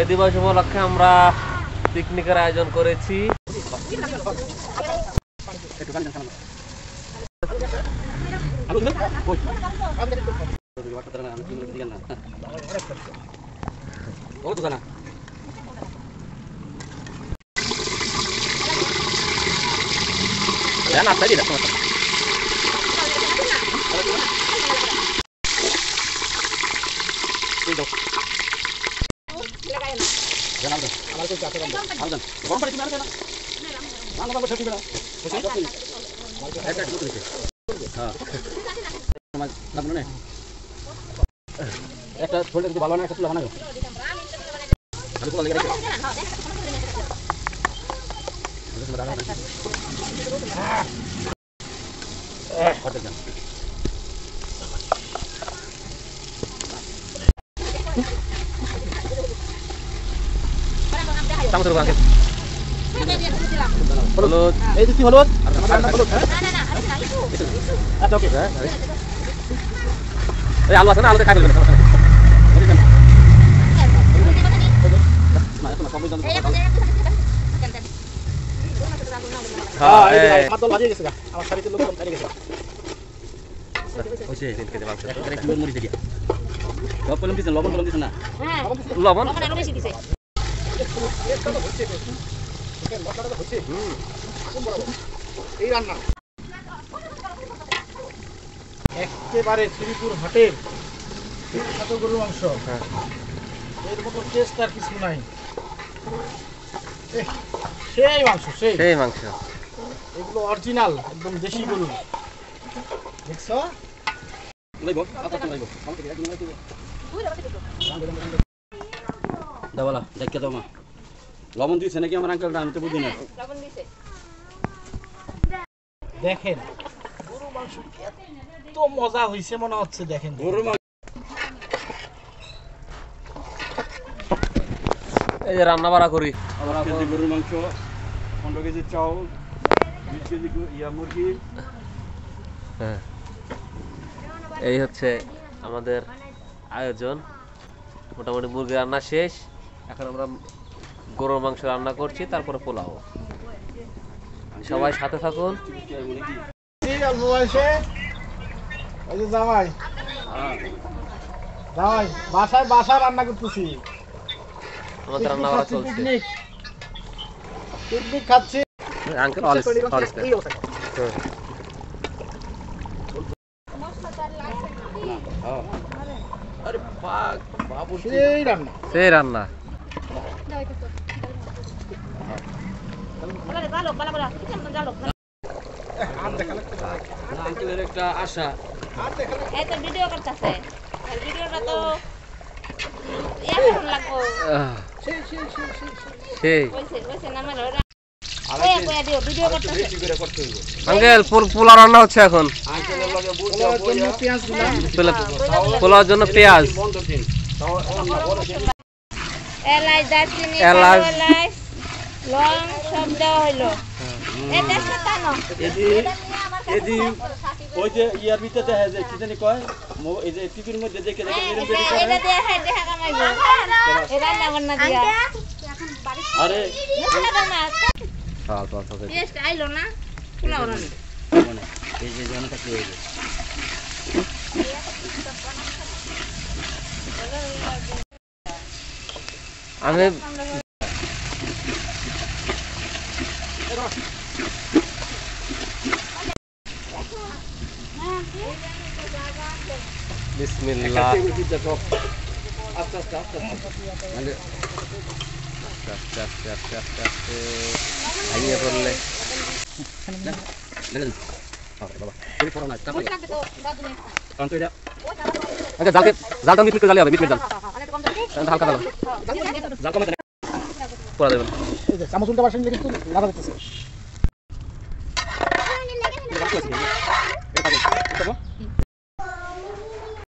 মে দিবস উপলক্ষে আমরা পিকনিকের আয়োজন করেছি। একটা ছোট ভালো না একটা তুলা বানাবো হলুদ এই দিচ্ছি হলুদ আচ্ছা ওকে এই আলু আছে না আলুতে খাই ফেলবেন লবণ এই রান্না একেবারে শ্রীপুর হাটের বিখ্যাত গরুর মাংস। এর মতো টেস্ট আর কিছু নাই। সেই মাংস সেই মাংস এগুলো অরিজিনাল একদম দেশি গরু। দেখছো দাওয়ালা দেখে দাও মা লবণ দিয়েছে নাকি আমার আঙ্কেলটা আমি তো বুঝি না। দেখেন গরু মাংস এত মজা হয়েছে মনে হচ্ছে। দেখেন গরুর মাংস এই যে রান্না বাড়া করি গরুর মাংস 15 কেজি চাউল 20 কেজি মুরগি। হ্যাঁ এই হচ্ছে আমাদের আয়োজন। মোটামুটি মুরগি রান্না শেষ, এখন আমরা গরুর মাংস রান্না করছি, তারপরে পোলাও। সবাই সাথে থাকুন। জামাই জামাই বাসায় বাসা রান্না করতেছি। আমাদের রান্না বাড়া চলছে। পিকনিক খাচ্ছি। আঙ্কেল আরে বাবু সেই রান্না সেই রান্না আঙ্কেলের একটা আশা ভিডিও করতেছে ভিডিওটা তো এখন লাগবো সেই আঙ্কেল পোলাও রান্না হচ্ছে এখন। পোলাওর জন্য পেঁয়াজ, এলাচ, দারচিনি, এলাচ, লং সব দেওয়া হইলো। ওই যে ইয়ার ভিতরে দেখা যায় কি জানি কয় এই যে টিভির মধ্যে দেখে দেখে আরে আইলো না পোলাও এই যে অনেক কাছে হয়ে যায়। আমি বিসমিল্লাহ আস্তে আস্তে আস্তে ভাইয়া করলে জালটা মিট জালি হবে, মিট জাল হালকা জাল জাল কমে চামচ উল্টা পাশে কিন্তু লাগা যাচ্ছে।